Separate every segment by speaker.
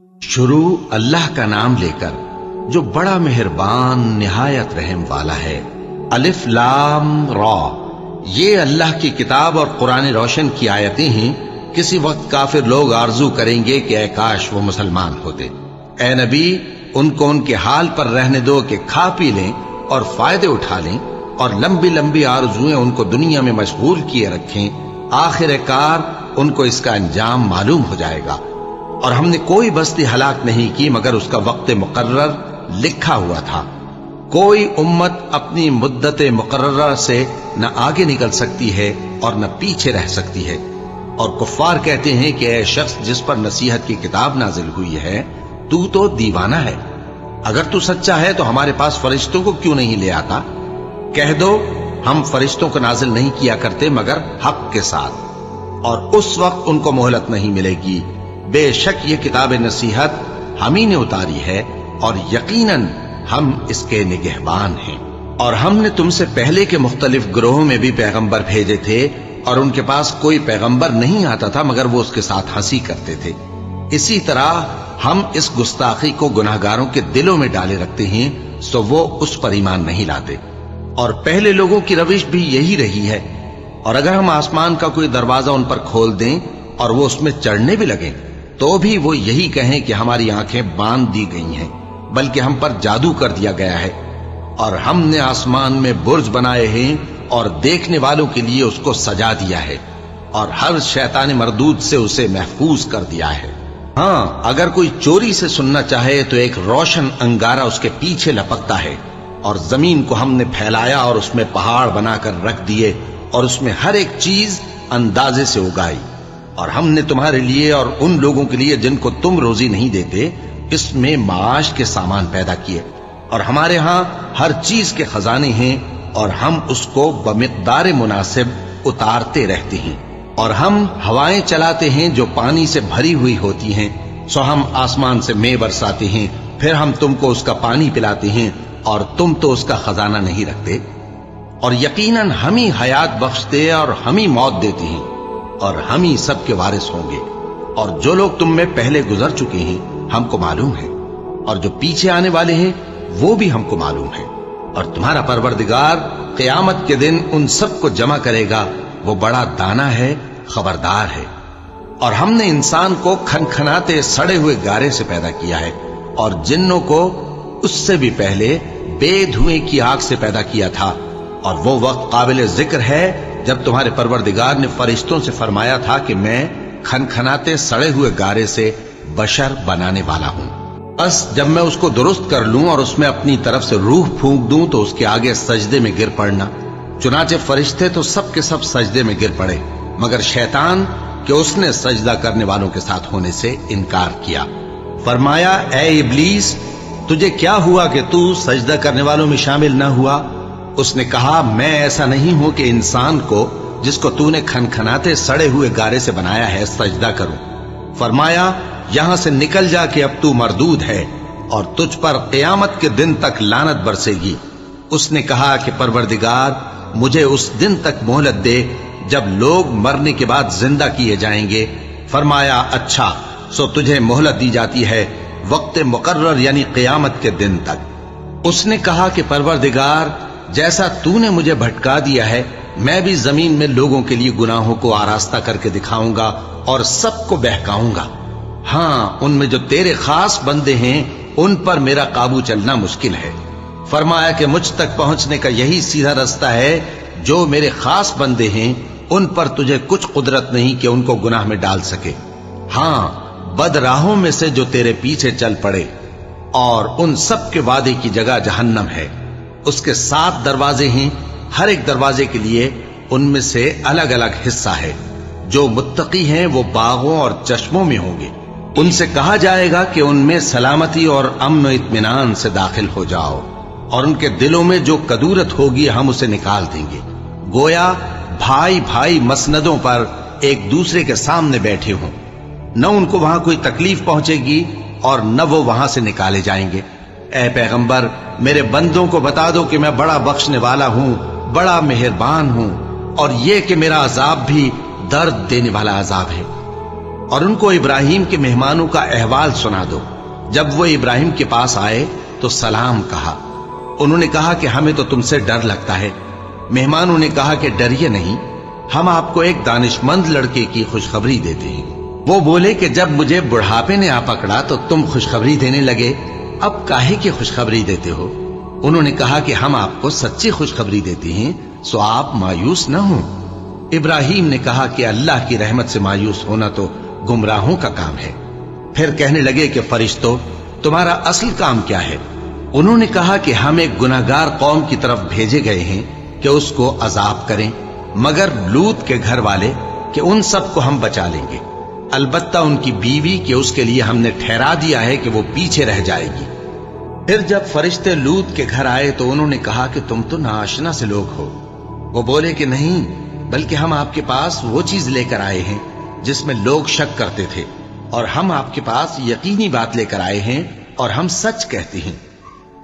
Speaker 1: شروع اللہ کا نام لے کر جو بڑا مہربان نہایت رحم والا ہے۔ الف لام را، یہ اللہ کی کتاب اور قرآن روشن کی آیتیں ہیں۔ کسی وقت کافر لوگ آرزو کریں گے کہ اے کاش وہ مسلمان ہوتے۔ اے نبی، ان کو ان کے حال پر رہنے دو کہ کھا پی لیں اور فائدے اٹھا لیں، اور لمبی لمبی آرزویں ان کو دنیا میں مشغول کیے رکھیں۔ آخر کار ان کو اس کا انجام معلوم ہو جائے گا۔ اور ہم نے کوئی بستی ہلاک نہیں کی مگر اس کا وقت مقرر لکھا ہوا تھا۔ کوئی امت اپنی مدت مقررہ سے نہ آگے نکل سکتی ہے اور نہ پیچھے رہ سکتی ہے۔ اور کفار کہتے ہیں کہ اے شخص جس پر نصیحت کی کتاب نازل ہوئی ہے، تو دیوانہ ہے۔ اگر تو سچا ہے تو ہمارے پاس فرشتوں کو کیوں نہیں لے آتا؟ کہہ دو ہم فرشتوں کو نازل نہیں کیا کرتے مگر حق کے ساتھ، اور اس وقت ان کو مہلت نہیں ملے گی۔ بے شک یہ کتاب نصیحت ہم ہی نے اتاری ہے، اور یقیناً ہم اس کے نگہبان ہیں۔ اور ہم نے تم سے پہلے کے مختلف گروہوں میں بھی پیغمبر بھیجے تھے، اور ان کے پاس کوئی پیغمبر نہیں آتا تھا مگر وہ اس کے ساتھ ہنسی کرتے تھے۔ اسی طرح ہم اس گستاخی کو گناہگاروں کے دلوں میں ڈالے رکھتے ہیں، سو وہ اس پر ایمان نہیں لاتے۔ اور پہلے لوگوں کی روش بھی یہی رہی ہے۔ اور اگر ہم آسمان کا کوئی دروازہ ان پر کھول دیں اور وہ اس میں چڑھنے بھی لگیں تو بھی وہ یہی کہیں کہ ہماری آنکھیں باندھ دی گئی ہیں، بلکہ ہم پر جادو کر دیا گیا ہے۔ اور ہم نے آسمان میں برج بنائے ہیں اور دیکھنے والوں کے لیے اس کو سجا دیا ہے، اور ہر شیطان مردود سے اسے محفوظ کر دیا ہے۔ ہاں، اگر کوئی چوری سے سننا چاہے تو ایک روشن انگارہ اس کے پیچھے لپکتا ہے۔ اور زمین کو ہم نے پھیلایا اور اس میں پہاڑ بنا کر رکھ دیے، اور اس میں ہر ایک چیز اندازے سے اگائی۔ اور ہم نے تمہارے لیے اور ان لوگوں کے لیے جن کو تم روزی نہیں دیتے اس میں معاش کے سامان پیدا کیے، اور ہمارے ہاں ہر چیز کے خزانے ہیں، اور ہم اس کو بمقدار مناسب اتارتے رہتے ہیں۔ اور ہم ہوائیں چلاتے ہیں جو پانی سے بھری ہوئی ہوتی ہیں، سو ہم آسمان سے مے برساتے ہیں، پھر ہم تم کو اس کا پانی پلاتے ہیں، اور تم تو اس کا خزانہ نہیں رکھتے۔ اور یقیناً ہم ہی حیات بخشتے اور ہم ہی موت دیتے ہیں، اور ہم ہی سب کے وارث ہوں گے۔ اور جو لوگ تم میں پہلے گزر چکے ہیں ہم کو معلوم ہے، اور جو پیچھے آنے والے ہیں وہ بھی ہم کو معلوم ہے۔ اور تمہارا پروردگار قیامت کے دن ان سب کو جمع کرے گا، وہ بڑا دانا ہے، خبردار ہے۔ اور ہم نے انسان کو کھنکھناتے سڑے ہوئے گارے سے پیدا کیا ہے، اور جنوں کو اس سے بھی پہلے بے دھوئیں کی آگ سے پیدا کیا تھا۔ اور وہ وقت قابل ذکر ہے جب تمہارے پروردگار نے فرشتوں سے فرمایا تھا کہ میں کھنکھناتے سڑے ہوئے گارے سے بشر بنانے والا ہوں، بس جب میں اس کو درست کر لوں اور اس میں اپنی طرف سے روح پھونک دوں تو اس کے آگے سجدے میں گر پڑنا۔ چنانچہ فرشتے تو سب کے سب سجدے میں گر پڑے مگر شیطان کہ اس نے سجدہ کرنے والوں کے ساتھ ہونے سے انکار کیا۔ فرمایا اے ابلیس، تجھے کیا ہوا کہ تو سجدہ کرنے والوں میں شامل نہ ہوا؟ اس نے کہا میں ایسا نہیں ہوں کہ انسان کو جس کو تو نے کھنکھناتے سڑے ہوئے گارے سے بنایا ہے سجدہ کروں۔ فرمایا یہاں سے نکل جا کہ اب تو مردود ہے، اور تجھ پر قیامت کے دن تک لعنت برسے گی۔ اس نے کہا کہ پروردگار مجھے اس دن تک مہلت دے جب لوگ مرنے کے بعد زندہ کیے جائیں گے۔ فرمایا اچھا، سو تجھے مہلت دی جاتی ہے وقت مقرر یعنی قیامت کے دن تک۔ اس نے کہا کہ پروردگار جیسا تو نے مجھے بھٹکا دیا ہے میں بھی زمین میں لوگوں کے لیے گناہوں کو آراستہ کر کے دکھاؤں گا اور سب کو بہکاؤں گا۔ ہاں، ان میں جو تیرے خاص بندے ہیں ان پر میرا قابو چلنا مشکل ہے۔ فرمایا کہ مجھ تک پہنچنے کا یہی سیدھا رستہ ہے، جو میرے خاص بندے ہیں ان پر تجھے کچھ قدرت نہیں کہ ان کو گناہ میں ڈال سکے۔ ہاں، بد راہوں میں سے جو تیرے پیچھے چل پڑے، اور ان سب کے وعدے کی جگہ جہنم ہے۔ اس کے 7 دروازے ہیں، ہر ایک دروازے کے لیے ان میں سے الگ الگ حصہ ہے۔ جو متقی ہیں وہ باغوں اور چشموں میں ہوں گے۔ ان سے کہا جائے گا کہ ان میں سلامتی اور امن و اطمینان سے داخل ہو جاؤ، اور ان کے دلوں میں جو کدورت ہوگی ہم اسے نکال دیں گے، گویا بھائی بھائی مسندوں پر ایک دوسرے کے سامنے بیٹھے ہوں۔ نہ ان کو وہاں کوئی تکلیف پہنچے گی اور نہ وہ وہاں سے نکالے جائیں گے۔ اے پیغمبر میرے بندوں کو بتا دو کہ میں بڑا بخشنے والا ہوں، بڑا مہربان ہوں، اور یہ کہ میرا عذاب بھی درد دینے والا عذاب ہے۔ और उनको इब्राहिम के मेहमानों का अहवाल सुना दो। जब वो इब्राहिम के पास आए तो सलाम कहा। उन्होंने कहा कि हमें तो तुमसे डर लगता है। मेहमानों ने कहा कि डरिए नहीं, हम आपको एक दानिशमंद लड़के की खुशखबरी देते हैं। वो बोले कि जब मुझे बुढ़ापे ने आ पकड़ा तो तुम खुशखबरी देने लगे, अब काहे की खुशखबरी देते हो? उन्होंने कहा कि हम आपको सच्ची खुशखबरी देते हैं, सो आप मायूस न हो। इब्राहिम ने कहा कि अल्लाह की रहमत से मायूस होना तो गुमराहों का काम है। फिर कहने लगे कि फरिश्तों, तुम्हारा असल काम क्या है? उन्होंने कहा कि हम एक गुनाहगार कौम की तरफ भेजे गए हैं कि उसको अजाब करें, मगर लूत के घर वाले कि उन सबको हम बचा लेंगे, अलबत्ता उनकी बीवी कि उसके लिए हमने ठहरा दिया है कि वो पीछे रह जाएगी। फिर जब फरिश्ते लूत के घर आए तो उन्होंने कहा कि तुम तो नाआशना से लोग हो। वो बोले कि नहीं, बल्कि हम आपके पास वो चीज लेकर आए हैं जिसमें लोग शक करते थे, और हम आपके पास यकीनी बात लेकर आए हैं और हम सच कहते हैं।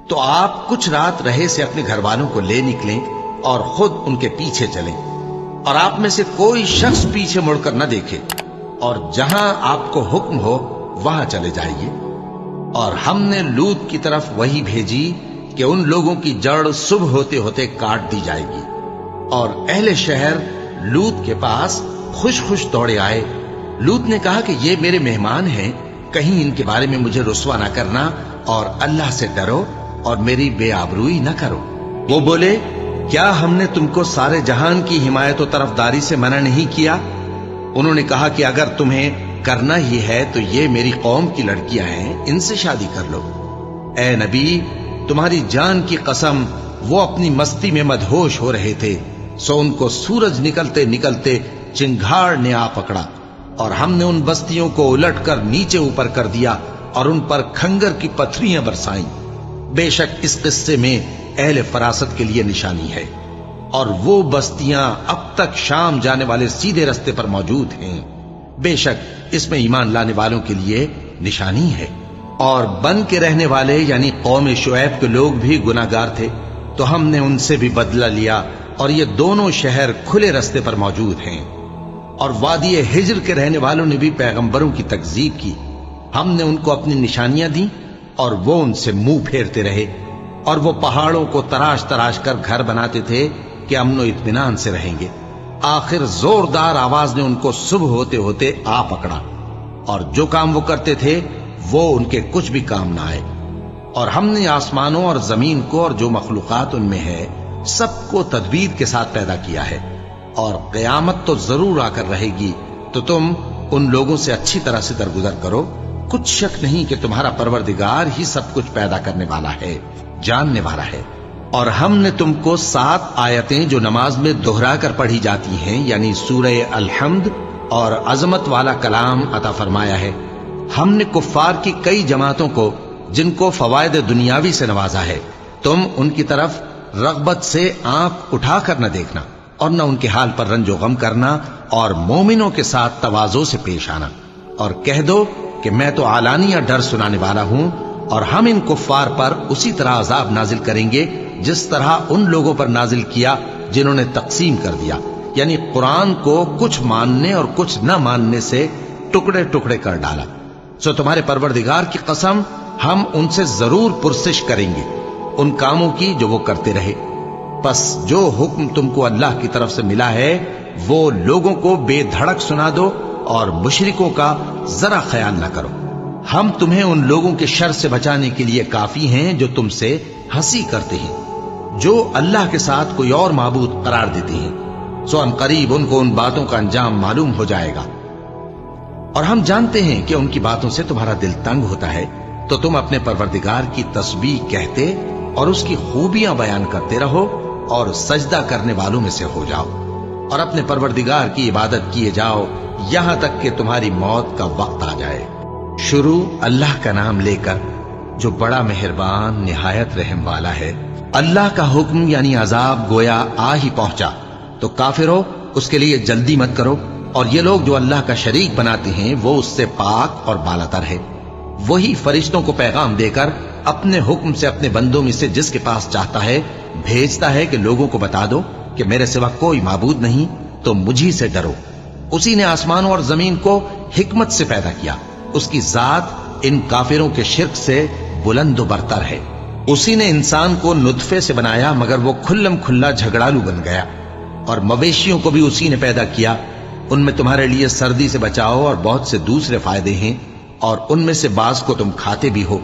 Speaker 1: तो आप कुछ रात रहे से अपने घर वालों को ले निकलें और खुद उनके पीछे चलें, और आप में से कोई शख्स पीछे मुड़कर न देखे, और जहां आपको हुक्म हो वहां चले जाइए। और हमने लूत की तरफ वही भेजी कि उन लोगों की जड़ सुबह होते होते काट दी जाएगी। और अहले शहर लूत के पास खुश खुश दौड़े आए। लूत ने कहा कि ये मेरे मेहमान हैं, कहीं इनके बारे में मुझे रुस्वा न करना, और अल्लाह से डरो और मेरी बेआबरूई न करो। वो बोले, क्या हमने तुमको सारे जहान की हिमायत और तरफदारी से मना नहीं किया? उन्होंने कहा कि अगर तुम्हें करना ही है तो ये मेरी कौम की लड़कियां हैं, इनसे शादी कर लो। ए नबी, तुम्हारी जान की कसम, वो अपनी मस्ती में मदहोश हो रहे थे, सो उनको सूरज निकलते निकलते चिंगाड़ ने आ पकड़ा, और हमने उन बस्तियों को उलट कर नीचे ऊपर कर दिया और उन पर खंगर की पत्थरियां बरसाईं। बेशक इस किस्से में अहले फरासत के लिए निशानी है, और वो बस्तियां अब तक शाम जाने वाले सीधे रास्ते पर मौजूद हैं। बेशक इसमें ईमान लाने वालों के लिए निशानी है। और बन के रहने वाले यानी कौम शुएब के लोग भी गुनाहगार थे, तो हमने उनसे भी बदला लिया, और ये दोनों शहर खुले रास्ते पर मौजूद हैं। और वादी हिज्र के रहने वालों ने भी पैगंबरों की तकजीब की। हमने उनको अपनी निशानियां दी और वो उनसे मुंह फेरते रहे, और वो पहाड़ों को तराश तराश कर घर बनाते थे कि अमनो इत्मीनान से रहेंगे। आखिर जोरदार आवाज ने उनको सुबह होते होते आ पकड़ा, और जो काम वो करते थे वो उनके कुछ भी काम ना आए। और हमने आसमानों और जमीन को और जो मखलूकात उनमें है सबको तदबीर के साथ पैदा किया है, और कयामत तो जरूर आकर रहेगी, तो तुम उन लोगों से अच्छी तरह से दरगुजर करो। कुछ शक नहीं कि तुम्हारा परवरदिगार ही सब कुछ पैदा करने वाला है, जानने वाला है। और हमने तुमको 7 आयतें जो नमाज में दोहरा कर पढ़ी जाती हैं, यानी सूरह अल-हम्द और अजमत वाला कलाम अता फरमाया है। हमने कुफ्फार की कई जमातों को जिनको फवायद दुनियावी से नवाजा है, तुम उनकी तरफ रगबत से आंख उठाकर न देखना, और न उनके हाल पर रंजो गम करना, और मोमिनों के साथ तवाजो से पेश आना, और कह दो कि मैं तो आलानिया डर सुनाने वाला हूं, और हम इन कुफ्फार पर उसी तरह अजाब नाजिल करेंगे जिस तरह उन लोगों पर नाजिल किया जिन्होंने तकसीम कर दिया, यानी कुरान को कुछ मानने और कुछ न मानने से टुकड़े टुकड़े कर डाला। सो तुम्हारे परवरदिगार की कसम, हम उनसे जरूर पुरसिश करेंगे उन कामों की जो वो करते रहे। बस जो हुक्म तुमको अल्लाह की तरफ से मिला है वो लोगों को बेधड़क सुना दो, और मुशरिकों का जरा ख्याल न करो। हम तुम्हें उन लोगों के शर से बचाने के लिए काफी हैं जो तुमसे हंसी करते हैं, जो अल्लाह के साथ कोई और माबूद करार देते हैं। सो अनकरीब उनको उन बातों का अंजाम मालूम हो जाएगा। और हम जानते हैं कि उनकी बातों से तुम्हारा दिल तंग होता है, तो तुम अपने परवरदिगार की तस्बीह कहते और उसकी खूबियां बयान करते रहो, और सजदा करने वालों में से हो जाओ, और अपने परवरदिगार की इबादत किए जाओ यहां तक कि तुम्हारी मौत का वक्त आ जाए। शुरू अल्लाह का नाम लेकर जो बड़ा मेहरबान निहायत रहम वाला है। अल्लाह का हुक्म यानी अजाब गोया आ ही पहुंचा, तो काफिरों उसके लिए जल्दी मत करो, और ये लोग जो अल्लाह का शरीक बनाते हैं वो उससे पाक और बालातर है। वही फरिश्तों को पैगाम देकर अपने हुक्म से अपने बंदों में से जिसके पास चाहता है भेजता है कि लोगों को बता दो कि मेरे सिवा कोई माबूद नहीं, तो मुझी से डरो। उसी ने आसमानों और जमीन को हिकमत से पैदा किया। उसकी जात इन काफिरों के शिर्क से बुलंद बरतर है। उसी ने इंसान को नुतफे से बनाया, मगर वो खुल्लम खुल्ला झगड़ालू बन गया। और मवेशियों को भी उसी ने पैदा किया। उनमें तुम्हारे लिए सर्दी से बचाओ और बहुत से दूसरे फायदे हैं, और उनमें से बाज को तुम खाते भी हो।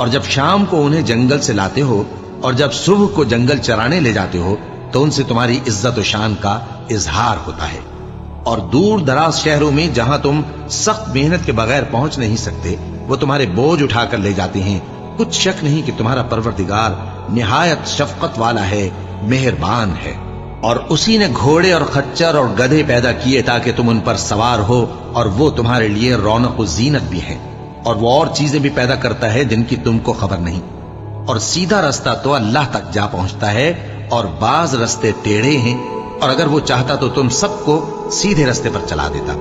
Speaker 1: और जब शाम को उन्हें जंगल से लाते हो और जब सुबह को जंगल चराने ले जाते हो, तो उनसे तुम्हारी इज्जत और शान का इजहार होता है। और दूर दराज शहरों में जहां तुम सख्त मेहनत के बगैर पहुंच नहीं सकते, वो तुम्हारे बोझ उठाकर ले जाते हैं। कुछ शक नहीं कि तुम्हारा परवरदिगार निहायत शफकत वाला है, मेहरबान है। और उसी ने घोड़े और खच्चर और गधे पैदा किए ताकि तुम उन पर सवार हो, और वो तुम्हारे लिए रौनक और जीनत भी है। और वो और चीजें भी पैदा करता है जिनकी तुमको खबर नहीं। और सीधा रास्ता तो अल्लाह तक जा पहुंचता है, और बाज रास्ते टेढ़े हैं, और अगर वो चाहता तो तुम सबको सीधे रास्ते पर चला देता।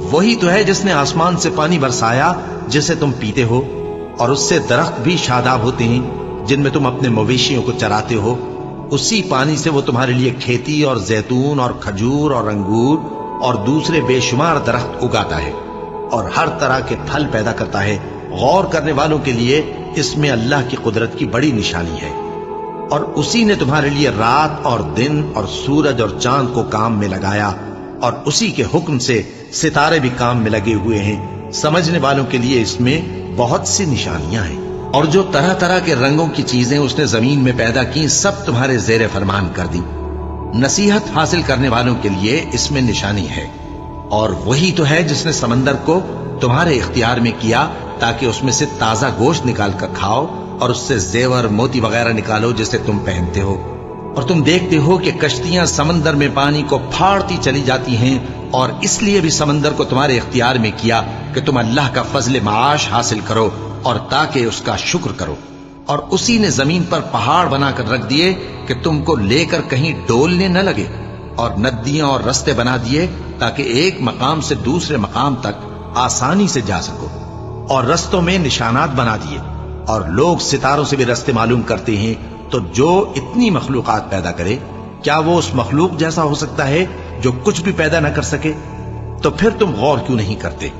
Speaker 1: वही तो है जिसने आसमान से पानी बरसाया जिसे तुम पीते हो, और उससे दरख्त भी शादाब होते हैं जिनमें तुम अपने मवेशियों को चराते हो। उसी पानी से वो तुम्हारे लिए खेती और जैतून और खजूर और अंगूर और दूसरे बेशुमार दरख्त उगाता है, और हर तरह के फल पैदा करता है। गौर करने वालों के लिए इसमें अल्लाह की कुदरत की बड़ी निशानी है। और उसी ने तुम्हारे लिए रात और दिन और सूरज और चांद को काम में लगाया, और उसी के हुक्म से सितारे भी काम में लगे हुए हैं। समझने वालों के लिए इसमें बहुत सी निशानियां हैं। और जो तरह तरह के रंगों की चीजें उसने जमीन में पैदा की, सब तुम्हारे जेरे फरमान कर दी। नसीहत हासिल करने वालों के लिए इसमें निशानी है। और वही तो है जिसने समंदर को तुम्हारे इख्तियार में किया ताकि उसमें से ताजा गोश्त निकाल कर खाओ, और उससे जेवर मोती वगैरह निकालो जिसे तुम पहनते हो। और तुम देखते हो कि कश्तियां समंदर में पानी को फाड़ती चली जाती हैं, और इसलिए भी समंदर को तुम्हारे इख्तियार में किया कि तुम अल्लाह का फजल माश हासिल करो और ताकि उसका शुक्र करो। और उसी ने जमीन पर पहाड़ बनाकर रख दिए कि तुमको लेकर कहीं डोलने न लगे, और नदियां और रास्ते बना दिए ताकि एक मकाम से दूसरे मकाम तक आसानी से जा सको। और रस्तों में निशानात बना दिए, और लोग सितारों से भी रास्ते मालूम करते हैं। तो जो इतनी मखलूकात पैदा करे, क्या वो उस मखलूक जैसा हो सकता है जो कुछ भी पैदा न कर सके? तो फिर तुम गौर क्यों नहीं करते?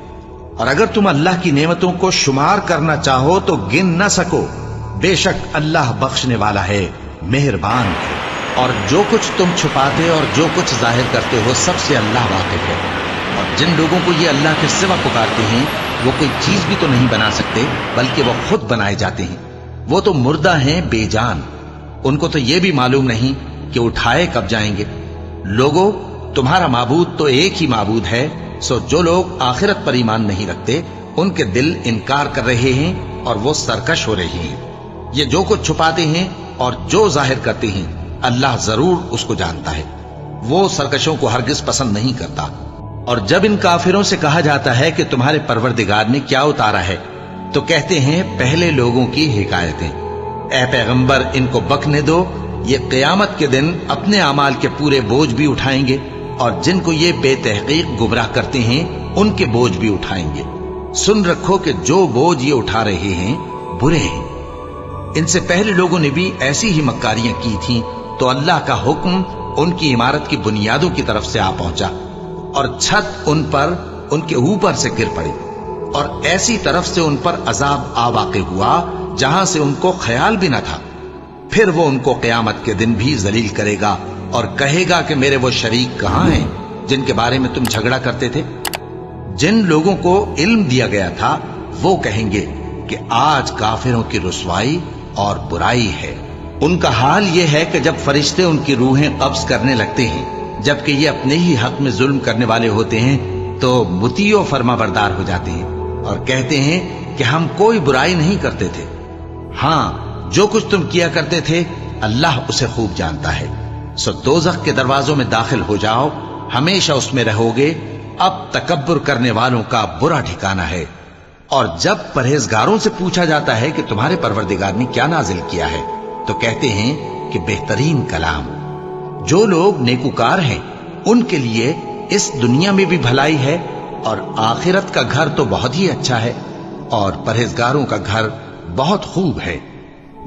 Speaker 1: और अगर तुम अल्लाह की नेमतों को शुमार करना चाहो तो गिन न सको। बेशक अल्लाह बख्शने वाला है, मेहरबान है। और जो कुछ तुम छुपाते और जो कुछ जाहिर करते हो, सबसे अल्लाह वाकिफ है। और जिन लोगों को ये अल्लाह के सिवा पुकारते हैं, वो कोई चीज भी तो नहीं बना सकते, बल्कि वो खुद बनाए जाते हैं। वो तो मुर्दा हैं, बेजान। उनको तो ये भी मालूम नहीं कि उठाए कब जाएंगे। लोगों, तुम्हारा माबूद तो एक ही माबूद है। सो जो लोग आखिरत पर ईमान नहीं रखते, उनके दिल इनकार कर रहे हैं और वो सरकश हो रही हैं। ये जो कुछ छुपाते हैं और जो जाहिर करते हैं, अल्लाह जरूर उसको जानता है। वो सरकशों को हरगिज पसंद नहीं करता। और जब इन काफिरों से कहा जाता है कि तुम्हारे परवरदिगार ने क्या उतारा है, तो कहते हैं पहले लोगों की हिकायतें। ऐ पैगंबर, इनको बकने दो। ये क़यामत के दिन अपने अमाल के पूरे बोझ भी उठाएंगे, और जिनको ये बेतहकीक गुमराह करते हैं उनके बोझ भी उठाएंगे। सुन रखो कि जो बोझ ये उठा रहे हैं बुरे हैं। इनसे पहले लोगों ने भी ऐसी ही मक्कारियां की थीं, तो अल्लाह का हुक्म उनकी इमारत की बुनियादों की तरफ से आ पहुंचा, और छत उन पर उनके ऊपर से गिर पड़ी, और ऐसी तरफ से उन पर अजाब आ वाक़े हुआ जहां से उनको ख्याल भी न था। फिर वो उनको क़यामत के दिन भी जलील करेगा और कहेगा कि मेरे वो शरीक कहां हैं जिनके बारे में तुम झगड़ा करते थे। जिन लोगों को इल्म दिया गया था वो कहेंगे कि आज काफिरों की रुसवाई और बुराई है। उनका हाल ये है कि जब फरिश्ते उनकी रूहें कब्ज करने लगते हैं, जबकि ये अपने ही हक में जुल्म करने वाले होते हैं, तो मुतीओ फर्माबरदार हो जाते हैं और कहते हैं कि हम कोई बुराई नहीं करते थे। हाँ, जो कुछ तुम किया करते थे अल्लाह उसे खूब जानता है। सो दोज़ख के दरवाजों में दाखिल हो जाओ, हमेशा उसमें रहोगे। अब तकब्बुर करने वालों का बुरा ठिकाना है। और जब परहेजगारों से पूछा जाता है कि तुम्हारे परवरदिगार ने क्या नाजिल किया है, तो कहते हैं कि बेहतरीन कलाम। जो लोग नेकुकार हैं उनके लिए इस दुनिया में भी भलाई है, और आखिरत का घर तो बहुत ही अच्छा है, और परहेजगारों का घर बहुत खूब है।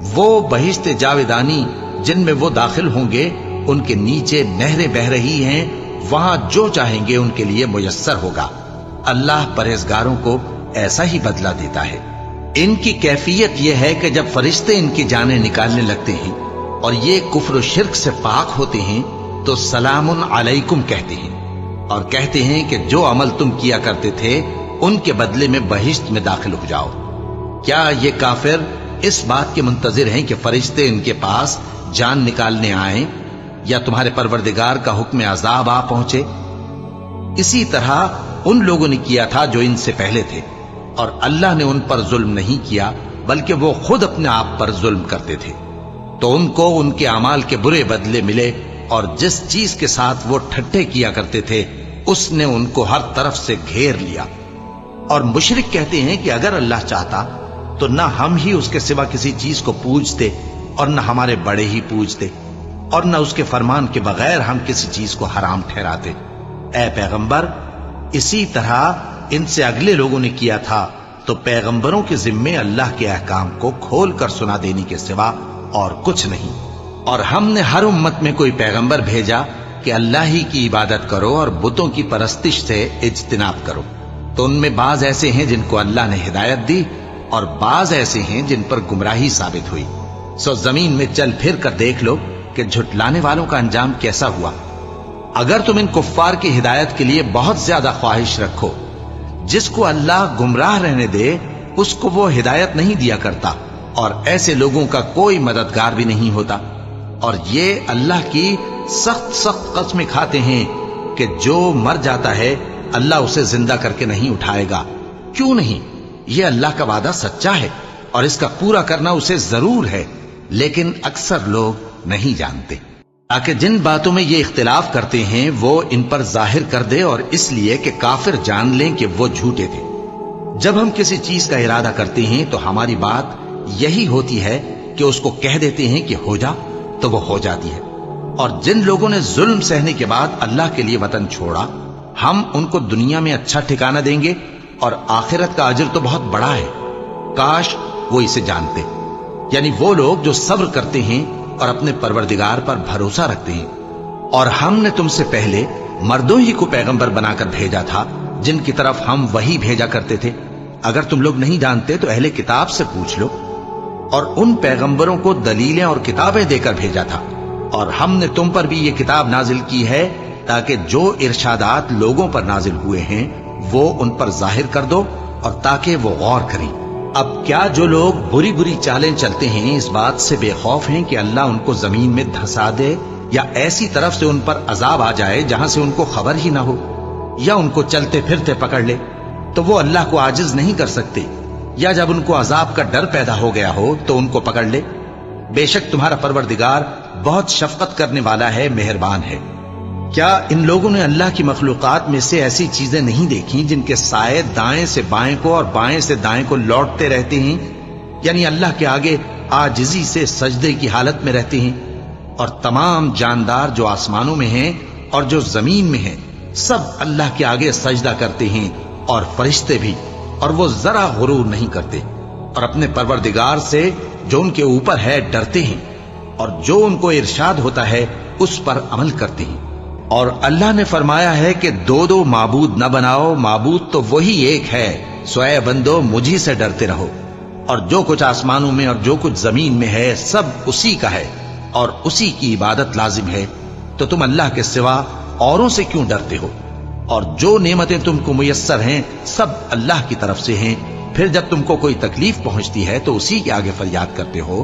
Speaker 1: वो बहिश्ते जावेदानी जिनमें वो दाखिल होंगे, उनके नीचे नहरें बह रही हैं, वहां जो चाहेंगे उनके लिए मुयस्सर होगा। अल्लाह परहेजगारों को ऐसा ही बदला देता है। इनकी कैफियत यह है कि जब फरिश्ते इनकी जानें निकालने लगते हैं और ये कुफ्र शिर्क से पाक होते हैं तो सलामुन अलैकुम कहते हैं और कहते हैं कि जो अमल तुम किया करते थे उनके बदले में बहिश्त में दाखिल हो जाओ। क्या ये काफिर इस बात के मुंतजिर हैं कि फरिश्ते इनके पास जान निकालने आए या तुम्हारे परवरदिगार का हुक्म अजाब आ पहुंचे? इसी तरह उन लोगों ने किया था जो इनसे पहले थे, और अल्लाह ने उन पर जुल्म नहीं किया बल्कि वो खुद अपने आप पर जुल्म करते थे। तो उनको उनके अमाल के बुरे बदले मिले, और जिस चीज के साथ वो ठट्ठे किया करते थे उसने उनको हर तरफ से घेर लिया। और मुशरिक कहते हैं कि अगर अल्लाह चाहता तो न हम ही उसके सिवा किसी चीज को पूजते और न हमारे बड़े ही पूजते, और न उसके फरमान के बगैर हम किसी चीज को हराम ठहराते। ऐ पैगंबर, इसी तरह इनसे अगले लोगों ने किया था, तो पैगंबरों के जिम्मे अल्लाह के अहकाम को खोल कर सुना देने के सिवा और कुछ नहीं। और हमने हर उम्मत में कोई पैगंबर भेजा कि अल्लाह ही की इबादत करो और बुतों की परस्तिश से इज्तिनाब करो। तो उनमें बाज ऐसे हैं जिनको अल्लाह ने हिदायत दी और बाज ऐसे हैं जिन पर गुमराही साबित हुई। सो जमीन में चल फिर कर देख लो कि झुटलाने वालों का अंजाम कैसा हुआ। अगर तुम इन कुफ्फार की हिदायत के लिए बहुत ज्यादा ख्वाहिश रखो, जिसको अल्लाह गुमराह रहने दे उसको वो हिदायत नहीं दिया करता, और ऐसे लोगों का कोई मददगार भी नहीं होता। और ये अल्लाह की सख्त सख्त कस्में खाते हैं कि जो मर जाता है अल्लाह उसे जिंदा करके नहीं उठाएगा। क्यों नहीं? ये अल्लाह का वादा सच्चा है और इसका पूरा करना उसे जरूर है, लेकिन अक्सर लोग नहीं जानते। ताकि जिन बातों में ये इख्तिलाफ करते हैं वो इन पर जाहिर कर दे, और इसलिए कि काफिर जान लें कि वो झूठे थे। जब हम किसी चीज का इरादा करते हैं तो हमारी बात यही होती है कि उसको कह देते हैं कि हो जा, तो वो हो जाती है। और जिन लोगों ने जुल्म सहने के बाद अल्लाह के लिए वतन छोड़ा, हम उनको दुनिया में अच्छा ठिकाना देंगे और आखिरत का अजर तो बहुत बड़ा है। काश वो इसे जानते। यानी वो लोग जो सब्र करते हैं और अपने परवरदिगार पर भरोसा रखते हैं। और हमने तुमसे पहले मर्दों ही को पैगंबर बनाकर भेजा था, जिनकी तरफ हम वही भेजा करते थे। अगर तुम लोग नहीं जानते तो अहले किताब से पूछ लो। और उन पैगंबरों को दलीलें और किताबें देकर भेजा था, और हमने तुम पर भी ये किताब नाजिल की है ताकि जो इरशादात लोगों पर नाजिल हुए हैं वो उन पर जाहिर कर दो, और ताकि वो गौर करें। अब क्या जो लोग बुरी बुरी चालें चलते हैं इस बात से बेखौफ हैं कि अल्लाह उनको जमीन में धंसा दे, या ऐसी तरफ से उन पर अजाब आ जाए जहां से उनको खबर ही ना हो, या उनको चलते फिरते पकड़ ले, तो वो अल्लाह को आजिज नहीं कर सकते। या जब उनको अजाब का डर पैदा हो गया हो तो उनको पकड़ ले। बेशक तुम्हारा परवरदिगार बहुत शफकत करने वाला है, मेहरबान है। क्या इन लोगों ने अल्लाह की मखलूकात में से ऐसी चीजें नहीं देखी जिनके साए दाएं से बाएं को और बाएं से दाएं को लौटते रहते हैं? यानी अल्लाह के आगे आजिजी से सजदे की हालत में रहते हैं। और तमाम जानदार जो आसमानों में हैं और जो जमीन में हैं, सब अल्लाह के आगे सजदा करते हैं, और फरिश्ते भी, और वो जरा गुरूर नहीं करते, और अपने परवरदिगार से जो उनके ऊपर है डरते हैं, और जो उनको इरशाद होता है उस पर अमल करते हैं। और अल्लाह ने फरमाया है कि दो दो माबूद न बनाओ, माबूद तो वही एक है, सोए बंदो मुझी से डरते रहो। और जो कुछ आसमानों में और जो कुछ जमीन में है सब उसी का है, और उसी की इबादत लाजिम है। तो तुम अल्लाह के सिवा औरों से क्यों डरते हो? और जो नेमतें तुमको मुयस्सर हैं सब अल्लाह की तरफ से हैं। फिर जब तुमको कोई तकलीफ पहुंचती है तो उसी के आगे फरियाद करते हो।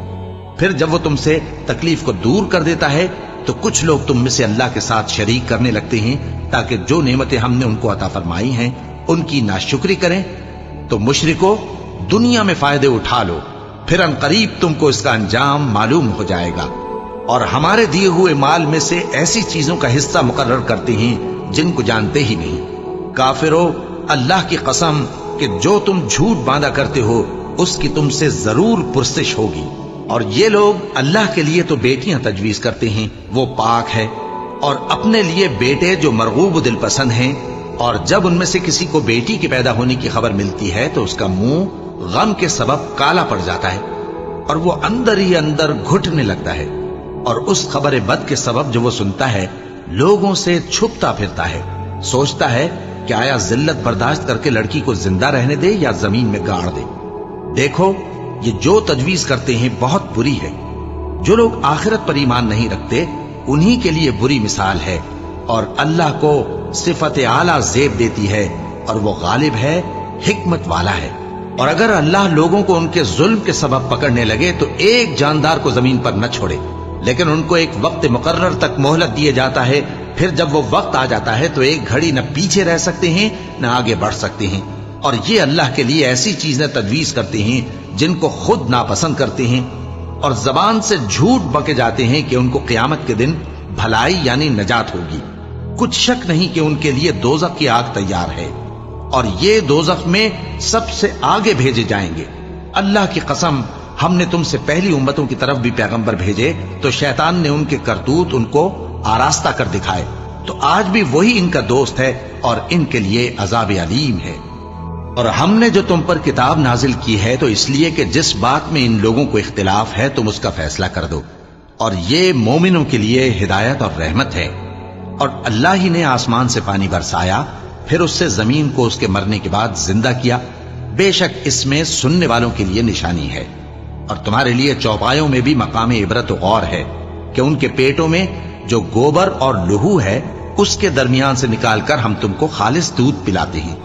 Speaker 1: फिर जब वो तुमसे तकलीफ को दूर कर देता है तो कुछ लोग तुम में से अल्लाह के साथ शरीक करने लगते हैं, ताकि जो नेमतें हमने उनको अता फरमाई हैं उनकी नाशुक्री करें। तो मुशरिको, दुनिया में फायदे उठा लो, फिर अनकरीब तुमको इसका अंजाम मालूम हो जाएगा। और हमारे दिए हुए माल में से ऐसी चीजों का हिस्सा मुकर्रर करते हैं जिनको जानते ही नहीं। काफिरों, अल्लाह की कसम कि जो तुम झूठ बांधा करते हो उसकी तुमसे जरूर पुरसिश होगी। और ये लोग अल्लाह के लिए तो बेटियां तजवीज करते हैं, वो पाक है, और अपने लिए बेटे जो मरगूब दिल पसंद हैं। और जब उनमें से किसी को बेटी के पैदा होने की खबर मिलती है तो उसका मुंह गम के सबब काला पड़ जाता है, और वो अंदर ही अंदर घुटने लगता है। और उस खबर बद के सबब जो वो सुनता है लोगों से छुपता फिरता है, सोचता है कि आया जिल्लत बर्दाश्त करके लड़की को जिंदा रहने दे या जमीन में गाड़ दे। देखो, ये जो तजवीज करते हैं बहुत बुरी है। जो लोग आखिरत पर ईमान नहीं रखते उन्हीं के लिए बुरी मिसाल है, और अल्लाह को सिफत आला जेब देती है और वो गालिब है, हिकमत वाला है। और अगर अल्लाह लोगों को उनके जुल्म के सबब पकड़ने लगे तो एक जानदार को जमीन पर न छोड़े, लेकिन उनको एक वक्त मुकर्रर तक मोहलत दिए जाता है। फिर जब वो वक्त आ जाता है तो एक घड़ी न पीछे रह सकते हैं न आगे बढ़ सकते हैं। और ये अल्लाह के लिए ऐसी चीजें तजवीज करते हैं जिनको खुद नापसंद करते हैं, और जबान से झूठ बके जाते हैं कि उनको क़यामत के दिन भलाई यानी नजात होगी। कुछ शक नहीं कि उनके लिए दोज़ख की आग तैयार है, और ये दोज़ख में सबसे आगे भेजे जाएंगे। अल्लाह की कसम, हमने तुमसे पहली उम्मतों की तरफ भी पैगंबर भेजे तो शैतान ने उनके करतूत उनको आरास्ता कर दिखाए, तो आज भी वही इनका दोस्त है और इनके लिए अजाब अलीम है। और हमने जो तुम पर किताब नाजिल की है तो इसलिए कि जिस बात में इन लोगों को इख्तिलाफ है तुम उसका फैसला कर दो, और ये मोमिनों के लिए हिदायत और रहमत है। और अल्लाह ही ने आसमान से पानी बरसाया, फिर उससे जमीन को उसके मरने के बाद जिंदा किया। बेशक इसमें सुनने वालों के लिए निशानी है, और तुम्हारे लिए चौपायों में भी मकाम इबरत गौर है कि उनके पेटों में जो गोबर और लहू है उसके दरमियान से निकालकर हम तुमको खालिस दूध पिलाते हैं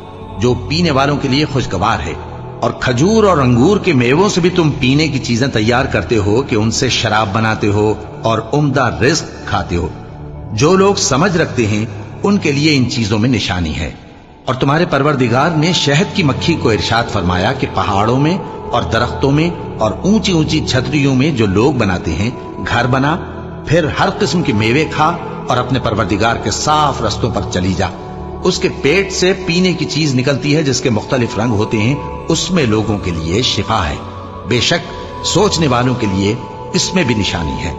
Speaker 1: जो पीने वालों के लिए खुशगवार है। और खजूर और अंगूर के मेवों से भी तुम पीने की चीजें तैयार करते हो कि उनसे शराब बनाते हो और उम्दा रिज्क खाते हो। जो लोग समझ रखते हैं उनके लिए इन चीजों में निशानी है। और तुम्हारे परवरदिगार ने शहद की मक्खी को इरशाद फरमाया कि पहाड़ों में और दरख्तों में और ऊंची ऊंची छतरियों में जो लोग बनाते हैं घर बना, फिर हर किस्म के मेवे खा और अपने परवरदिगार के साफ रस्तों पर चली जा। उसके पेट से पीने की चीज निकलती है जिसके मुख्तलिफ रंग होते हैं, उसमें लोगों के लिए शिफा है। बेशक सोचने वालों के लिए इसमें भी निशानी है।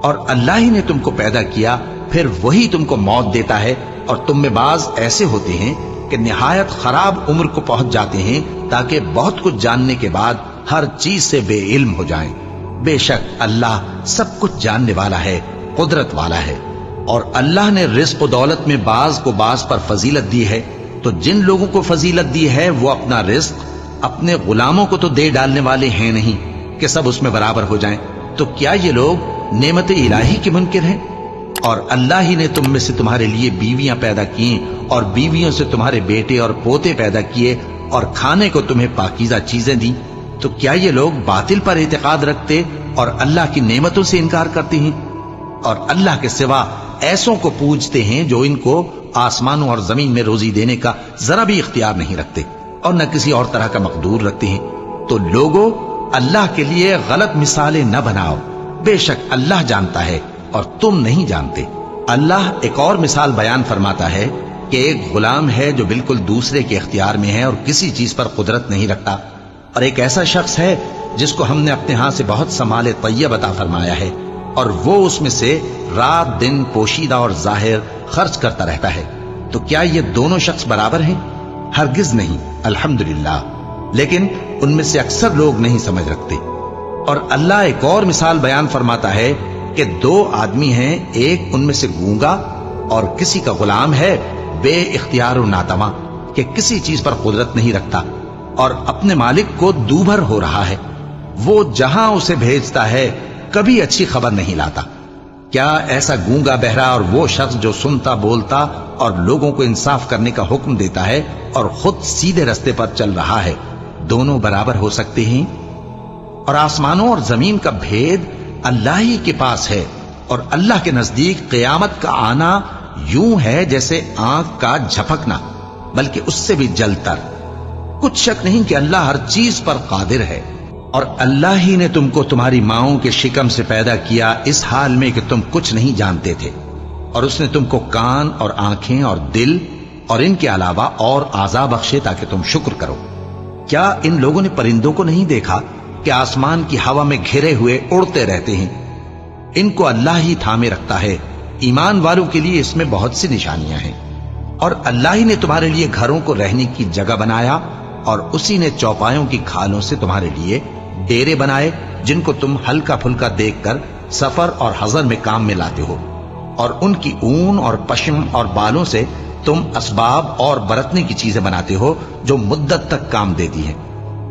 Speaker 1: और अल्लाह ही ने तुमको पैदा किया, फिर वही तुमको मौत देता है। और तुम में बाज ऐसे होते हैं कि निहायत खराब उम्र को पहुंच जाते हैं ताकि बहुत कुछ जानने के बाद हर चीज से बेइल्म हो जाएं। बेशक अल्लाह सब कुछ जानने वाला है, कुदरत वाला है। और अल्लाह ने रिज़्क़ और दौलत में बाज को बाज पर फजीलत दी है, तो जिन लोगों को फजीलत दी है वो अपना रिज़्क़ अपने गुलामों को तो दे डालने वाले हैं नहीं कि सब उसमें बराबर हो जाएं। तो क्या ये लोग नेमत इलाही के मुनकिर हैं? और अल्लाह ही ने तुम में से तुम्हारे लिए बीवियां पैदा की और बीवियों से तुम्हारे बेटे और पोते पैदा किए और खाने को तुम्हें पाकीज़ा चीजें दी। तो क्या ये लोग बातिल पर एतकाद रखते और अल्लाह की नेमतों से इनकार करते हैं? और अल्लाह के सिवा ऐसों को पूजते हैं जो इनको आसमानों और जमीन में रोजी देने का जरा भी इख्तियार नहीं रखते और न किसी और तरह का मकदूर रखते हैं। तो लोगों, अल्लाह के लिए गलत मिसालें न बनाओ, बेशक अल्लाह जानता है और तुम नहीं जानते। अल्लाह एक और मिसाल बयान फरमाता है कि एक गुलाम है जो बिल्कुल दूसरे के इख्तियार में है और किसी चीज पर कुदरत नहीं रखता, और एक ऐसा शख्स है जिसको हमने अपने हाथ से बहुत समाले तय्यब अता फरमाया है और वो उसमें से रात दिन पोशीदा और जाहिर खर्च करता रहता है। तो क्या ये दोनों शख्स बराबर हैं? हरगिज नहीं, अल्हम्दुलिल्लाह। लेकिन उनमें से अक्सर लोग नहीं समझ रखते। और अल्लाह एक और मिसाल बयान फरमाता है कि दो आदमी हैं, एक उनमें से गूंगा और किसी का गुलाम है बे इख्तियार नातवा कि किसी चीज पर कुदरत नहीं रखता और अपने मालिक को दूभर हो रहा है। वो जहां उसे भेजता है कभी अच्छी खबर नहीं लाता। क्या ऐसा गूंगा बहरा और वो शख्स जो सुनता बोलता और लोगों को इंसाफ करने का हुक्म देता है और खुद सीधे रास्ते पर चल रहा है, दोनों बराबर हो सकते हैं? और आसमानों और जमीन का भेद अल्लाह ही के पास है और अल्लाह के नजदीक क़यामत का आना यूं है जैसे आंख का झपकना, बल्कि उससे भी जलतर। कुछ शक नहीं कि अल्लाह हर चीज पर कादिर है। और अल्लाह ही ने तुमको तुम्हारी माओं के शिकम से पैदा किया इस हाल में कि तुम कुछ नहीं जानते थे, और उसने तुमको कान और आंखें और दिल और इनके अलावा और आज़ा बख्शे ताकि तुम शुक्र करो। क्या इन लोगों ने परिंदों को नहीं देखा कि आसमान की हवा में घिरे हुए उड़ते रहते हैं? इनको अल्लाह ही थामे रखता है। ईमान वालों के लिए इसमें बहुत सी निशानियां हैं। और अल्लाह ही ने तुम्हारे लिए घरों को रहने की जगह बनाया और उसी ने चौपायों की खालों से तुम्हारे लिए डेरे बनाए जिनको तुम हल्का फुल्का देखकर सफर और हजर में काम में लाते हो। اور ان کی اون اور پشم اور بالوں سے تم اسباب اور برتنے کی چیزیں بناتے ہو جو مدت تک کام دیتی ہیں،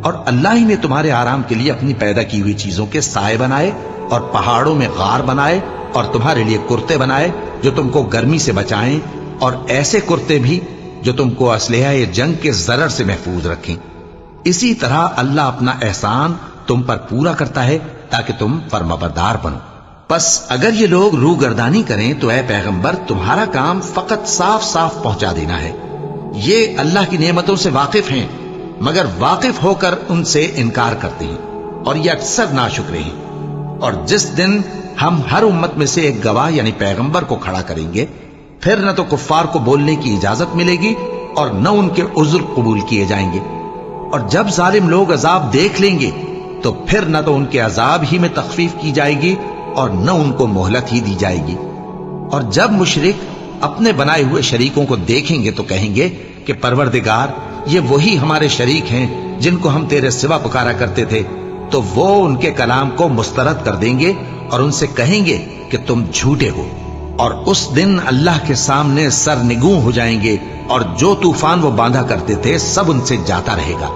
Speaker 1: اور اللہ ہی نے تمہارے آرام کے لیے اپنی پیدا کی ہوئی چیزوں کے سائے بنائے اور پہاڑوں میں غار بنائے اور تمہارے لیے کرتے بنائے جو تم کو گرمی سے بچائیں، اور ایسے کرتے بھی جو تم کو اسلحہ جنگ کے ضرر سے محفوظ رکھیں۔ اسی طرح اللہ اپنا احسان تم پر پورا کرتا ہے تاکہ تم فرمانبردار بنو۔ پس اگر یہ لوگ روگردانی کریں تو اے پیغمبر تمہارا کام فقط صاف صاف پہنچا دینا ہے۔ یہ اللہ کی نعمتوں سے واقف ہیں مگر واقف ہو کر ان سے انکار کرتے ہیں، اور یہ اکثر ناشکرے ہیں۔ اور جس دن ہم ہر امت میں سے ایک گواہ یعنی پیغمبر کو کھڑا کریں گے، پھر نہ تو کفار کو بولنے کی اجازت ملے گی اور نہ ان کے عذر قبول کیے جائیں گے۔ اور جب ظالم لوگ عذاب دیکھ لیں گے تو پھر نہ تو ان کے عذاب ہی میں تخفیف کی جائے گی اور نہ ان کو مہلت ہی دی جائے گی۔ اور جب مشرک اپنے بنائے ہوئے شریکوں کو دیکھیں گے تو کہیں گے کہ پروردگار یہ وہی ہمارے شریک ہیں جن کو ہم تیرے سوا پکارا کرتے تھے، تو وہ ان کے کلام کو مسترد کر دیں گے اور ان سے کہیں گے کہ تم جھوٹے ہو، اور اس دن اللہ کے سامنے سرنگوں ہو جائیں گے، اور جو طوفان وہ باندھا کرتے تھے سب ان سے جاتا رہے گا۔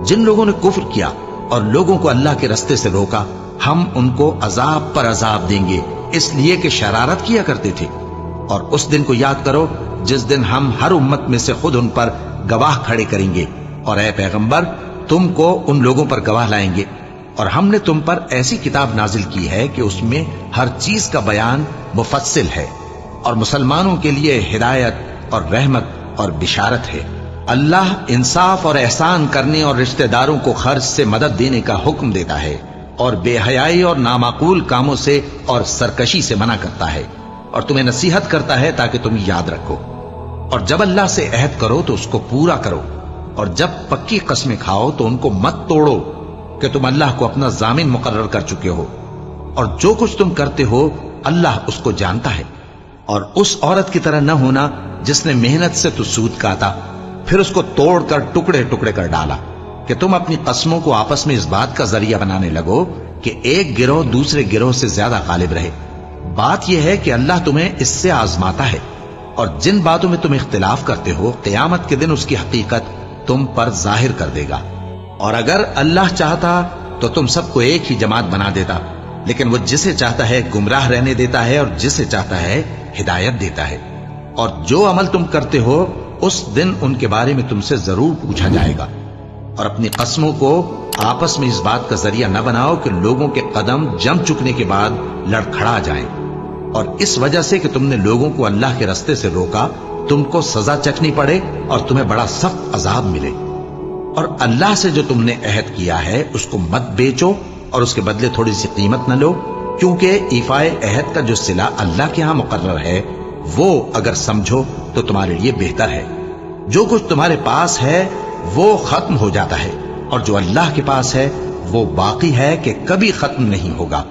Speaker 1: جن لوگوں نے کفر کیا اور لوگوں کو اللہ کے رستے سے روکا، ہم ان کو عذاب پر عذاب دیں گے اس لیے کہ شرارت کیا کرتے تھے۔ اور اس دن کو یاد کرو جس دن ہم ہر امت میں سے خود ان پر گواہ کھڑے کریں گے، اور اے پیغمبر تم کو ان لوگوں پر گواہ لائیں گے۔ اور ہم نے تم پر ایسی کتاب نازل کی ہے کہ اس میں ہر چیز کا بیان مفصل ہے، اور مسلمانوں کے لیے ہدایت اور رحمت اور بشارت ہے۔ اللہ انصاف اور احسان کرنے اور رشتہ داروں کو خرچ سے مدد دینے کا حکم دیتا ہے، اور بے حیائی اور نامعقول کاموں سے اور سرکشی سے منع کرتا ہے، اور تمہیں نصیحت کرتا ہے تاکہ تم یاد رکھو۔ اور جب اللہ سے عہد کرو تو اس کو پورا کرو، اور جب پکی قسمیں کھاؤ تو ان کو مت توڑو کہ تم اللہ کو اپنا ضامن مقرر کر چکے ہو، اور جو کچھ تم کرتے ہو اللہ اس کو جانتا ہے۔ اور اس عورت کی طرح نہ ہونا جس نے محنت سے تو سود کاتا پھر اس کو توڑ کر ٹکڑے ٹکڑے کر ڈالا، کہ تم اپنی قسموں کو آپس میں اس بات کا ذریعہ بنانے لگو کہ ایک گروہ دوسرے گروہ سے زیادہ غالب رہے۔ بات یہ ہے کہ اللہ تمہیں اس سے آزماتا ہے، اور جن باتوں میں تم اختلاف کرتے ہو قیامت کے دن اس کی حقیقت تم پر ظاہر کر دے گا۔ اور اگر اللہ چاہتا تو تم سب کو ایک ہی جماعت بنا دیتا، لیکن وہ جسے چاہتا ہے گمراہ رہنے دیتا ہے اور جسے چاہتا ہے ہدایت دیتا ہے۔ اور جو عمل تم کرتے ہو اس دن ان کے بارے میں تم سے ضرور پوچھا جائے گا۔ اور اپنی قسموں کو آپس میں اس بات کا ذریعہ نہ بناؤ کہ لوگوں کے قدم جم چکنے کے بعد لڑکھڑا جائیں، اور اس وجہ سے کہ تم نے لوگوں کو اللہ کے رستے سے روکا تم کو سزا چکھنی پڑے اور تمہیں بڑا سخت عذاب ملے۔ اور اللہ سے جو تم نے عہد کیا ہے اس کو مت بیچو اور اس کے بدلے تھوڑی سی قیمت نہ لو، کیونکہ ایفائے عہد کا جو صلہ اللہ کے ہاں مقرر ہے وہ اگر سمجھو تو تمہارے لیے بہتر ہے۔ جو کچھ تمہارے پاس ہے وہ ختم ہو جاتا ہے، اور جو اللہ کے پاس ہے وہ باقی ہے کہ کبھی ختم نہیں ہوگا۔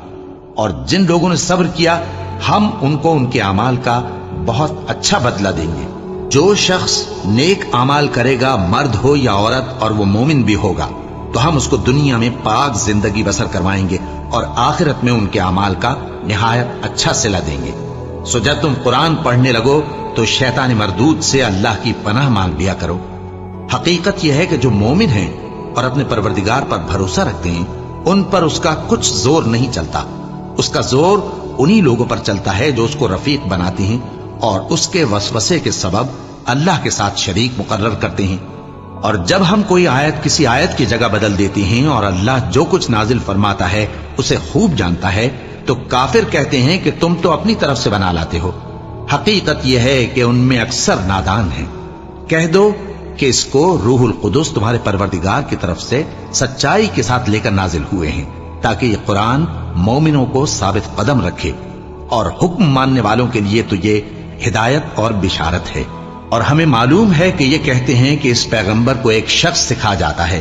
Speaker 1: اور جن لوگوں نے صبر کیا ہم ان کو ان کے اعمال کا بہت اچھا بدلہ دیں گے۔ جو شخص نیک اعمال کرے گا مرد ہو یا عورت اور وہ مومن بھی ہوگا تو ہم اس کو دنیا میں پاک زندگی بسر کروائیں گے اور آخرت میں ان کے اعمال کا نہایت اچھا صلہ دیں گے۔ سو جب تم قرآن پڑھنے لگو تو شیطان مردود سے اللہ کی پناہ مانگ لیا کرو۔ حقیقت یہ ہے کہ جو مومن ہیں اور اپنے پروردگار پر بھروسہ رکھتے ہیں ان پر اس کا کچھ زور نہیں چلتا۔ اس کا زور انہی لوگوں پر چلتا ہے جو اس کو رفیق بناتے ہیں اور اس کے وسوسے کے سبب اللہ کے ساتھ شریک مقرر کرتے ہیں۔ اور جب ہم کوئی آیت کسی آیت کی جگہ بدل دیتے ہیں اور اللہ جو کچھ نازل فرماتا ہے اسے خوب جانتا ہے تو کافر کہتے ہیں کہ تم تو اپنی طرف سے بنا لاتے ہو۔ حقیقت یہ ہے کہ ان میں اکثر نادان ہیں۔ کہہ دو کہ اس کو روح القدس تمہارے پروردگار کی طرف سے سچائی کے ساتھ لے کر نازل ہوئے ہیں تاکہ یہ قرآن مومنوں کو ثابت قدم رکھے، اور حکم ماننے والوں کے لیے تو یہ ہدایت اور بشارت ہے۔ اور ہمیں معلوم ہے کہ یہ کہتے ہیں کہ اس پیغمبر کو ایک شخص سکھا جاتا ہے،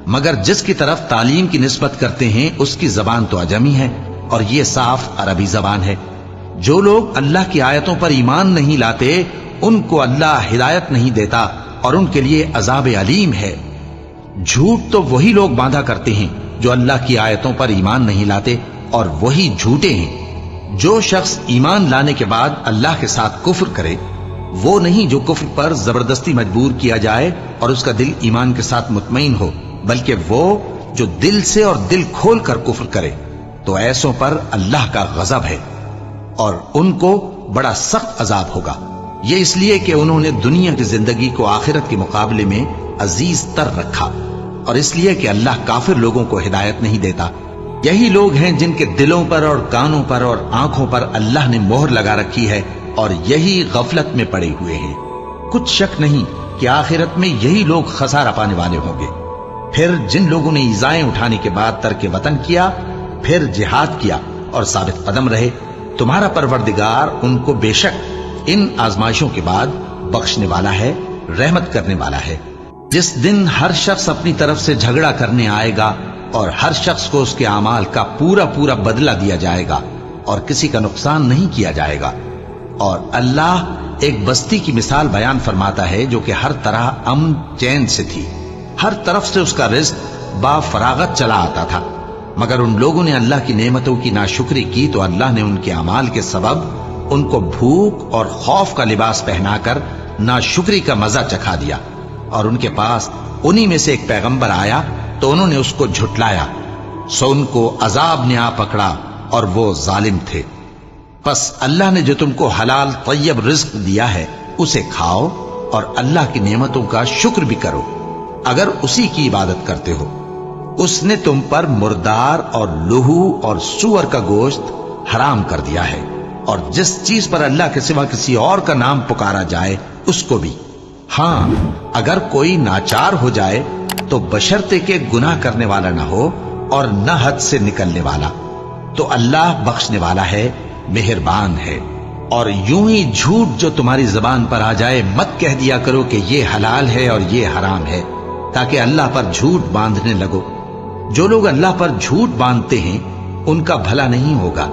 Speaker 1: مگر جس کی طرف تعلیم کی نسبت کرتے ہیں اس کی زبان تو عجمی ہے اور یہ صاف عربی زبان ہے۔ جو لوگ اللہ کی آیتوں پر ایمان نہیں لاتے ان کو اللہ ہدایت نہیں دیتا اور ان کے لیے عذاب علیم ہے۔ جھوٹ تو وہی لوگ باندھا کرتے ہیں جو اللہ کی آیتوں پر ایمان نہیں لاتے، اور وہی جھوٹے ہیں جو شخص ایمان لانے کے بعد اللہ کے ساتھ کفر کرے وہ نہیں جو کفر پر زبردستی مجبور کیا جائے اور اس کا دل ایمان کے ساتھ مطمئن ہو، بلکہ وہ جو دل سے اور دل کھول کر کفر کرے، تو ایسوں پر اللہ کا غضب ہے اور ان کو بڑا سخت عذاب ہوگا۔ یہ اس لیے کہ انہوں نے دنیا کی زندگی کو آخرت کے مقابلے میں عزیز تر رکھا، اور اس لیے کہ اللہ کافر لوگوں کو ہدایت نہیں دیتا۔ یہی لوگ ہیں جن کے دلوں پر اور کانوں پر اور آنکھوں پر اللہ نے مہر لگا رکھی ہے، اور یہی غفلت میں پڑے ہوئے ہیں۔ کچھ شک نہیں کہ آخرت میں یہی لوگ خسارہ پانے والے ہوں گے۔ پھر جن لوگوں نے ایذائیں اٹھانے کے بعد ترک وطن کیا، پھر جہاد کیا اور ثابت قدم رہے، تمہارا پروردگار ان کو بے شک ان آزمائشوں کے بعد بخشنے والا ہے، رحمت کرنے والا ہے۔ جس دن ہر شخص اپنی طرف سے جھگڑا کرنے آئے گا اور ہر شخص کو اس کے اعمال کا پورا پورا بدلہ دیا جائے گا اور کسی کا نقصان نہیں کیا جائے گا۔ اور اللہ ایک بستی کی مثال بیان فرماتا ہے جو کہ ہر طرح امن چین سے تھی، ہر طرف سے اس کا رزق با فراغت چلا آتا تھا، مگر ان لوگوں نے اللہ کی نعمتوں کی ناشکری کی تو اللہ نے ان کے اعمال کے سبب ان کو بھوک اور خوف کا لباس پہنا کر ناشکری کا مزہ چکھا دیا۔ اور ان کے پاس انہی میں سے ایک پیغمبر آیا تو انہوں نے اس کو جھٹلایا، سو ان کو عذاب نے آ پکڑا اور وہ ظالم تھے۔ پس اللہ نے جو تم کو حلال طیب رزق دیا ہے اسے کھاؤ اور اللہ کی نعمتوں کا شکر بھی کرو اگر اسی کی عبادت کرتے ہو۔ اس نے تم پر مردار اور لہو اور سور کا گوشت حرام کر دیا ہے، اور جس چیز پر اللہ کے سوا کسی اور کا نام پکارا جائے اس کو بھی۔ ہاں اگر کوئی ناچار ہو جائے تو بشرطے کہ گناہ کرنے والا نہ ہو اور نہ حد سے نکلنے والا، تو اللہ بخشنے والا ہے، مہربان ہے۔ اور یوں ہی جھوٹ جو تمہاری زبان پر آ جائے مت کہہ دیا کرو کہ یہ حلال ہے اور یہ حرام ہے، تاکہ اللہ پر جھوٹ باندھنے لگو۔ جو لوگ اللہ پر جھوٹ باندھتے ہیں ان کا بھلا نہیں ہوگا۔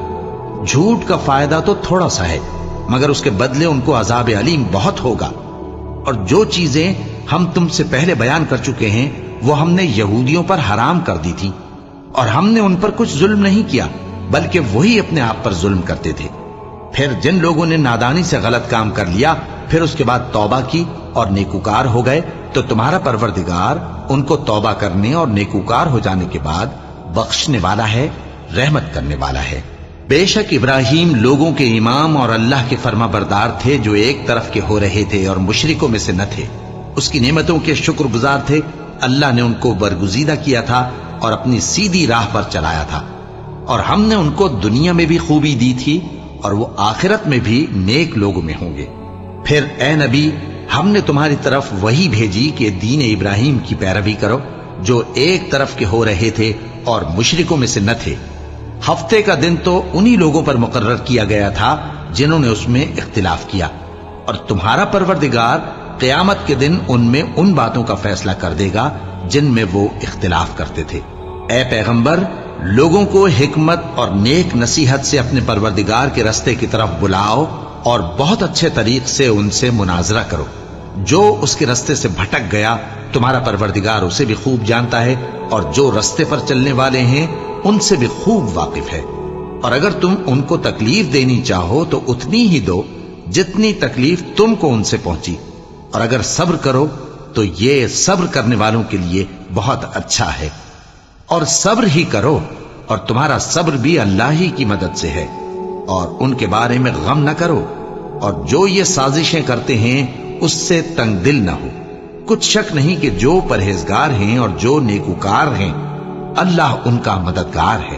Speaker 1: جھوٹ کا فائدہ تو تھوڑا سا ہے، مگر اس کے بدلے ان کو عذاب علیم بہت ہوگا۔ اور جو چیزیں ہم تم سے پہلے بیان کر چکے ہیں وہ ہم نے یہودیوں پر حرام کر دی تھی، اور ہم نے ان پر کچھ ظلم نہیں کیا بلکہ وہی اپنے آپ پر ظلم کرتے تھے۔ پھر جن لوگوں نے نادانی سے غلط کام کر لیا پھر اس کے بعد توبہ کی اور نیکوکار ہو گئے تو تمہارا پروردگار ان کو توبہ کرنے اور نیکوکار ہو جانے کے بعد بخشنے والا ہے، رحمت کرنے والا ہے۔ بے شک ابراہیم لوگوں کے امام اور اللہ کے فرما بردار تھے جو ایک طرف کے ہو رہے تھے اور مشرکوں میں سے نہ تھے، اس کی نعمتوں کے شکر گزار تھے۔ اللہ نے ان کو برگزیدہ کیا تھا اور اپنی سیدھی راہ پر چلایا تھا، اور ہم نے ان کو دنیا میں بھی خوبی دی تھی اور وہ آخرت میں بھی نیک لوگوں میں ہوں گے۔ پھر اے نبی ہم نے تمہاری طرف وہی بھیجی کہ دین ابراہیم کی پیروی کرو جو ایک طرف کے ہو رہے تھے اور مشرکوں میں سے نہ تھے۔ ہفتے کا دن تو انہی لوگوں پر مقرر کیا گیا تھا جنہوں نے اس میں اختلاف کیا، اور تمہارا پروردگار قیامت کے دن ان میں ان باتوں کا فیصلہ کر دے گا جن میں وہ اختلاف کرتے تھے۔ اے پیغمبر لوگوں کو حکمت اور نیک نصیحت سے اپنے پروردگار کے رستے کی طرف بلاؤ اور بہت اچھے طریق سے ان سے مناظرہ کرو۔ جو اس کے رستے سے بھٹک گیا تمہارا پروردگار اسے بھی خوب جانتا ہے، اور جو رستے پر چلنے والے ہیں ان سے بھی خوب واقف ہے۔ اور اگر تم ان کو تکلیف دینی چاہو تو اتنی ہی دو جتنی تکلیف تم کو ان سے پہنچی، اور اگر صبر کرو تو یہ صبر کرنے والوں کے لیے بہت اچھا ہے۔ اور صبر ہی کرو، اور تمہارا صبر بھی اللہ ہی کی مدد سے ہے، اور ان کے بارے میں غم نہ کرو، اور جو یہ سازشیں کرتے ہیں اس سے تنگ دل نہ ہو۔ کچھ شک نہیں کہ جو پرہیزگار ہیں اور جو نیکوکار ہیں اللہ ان کا مددگار ہے۔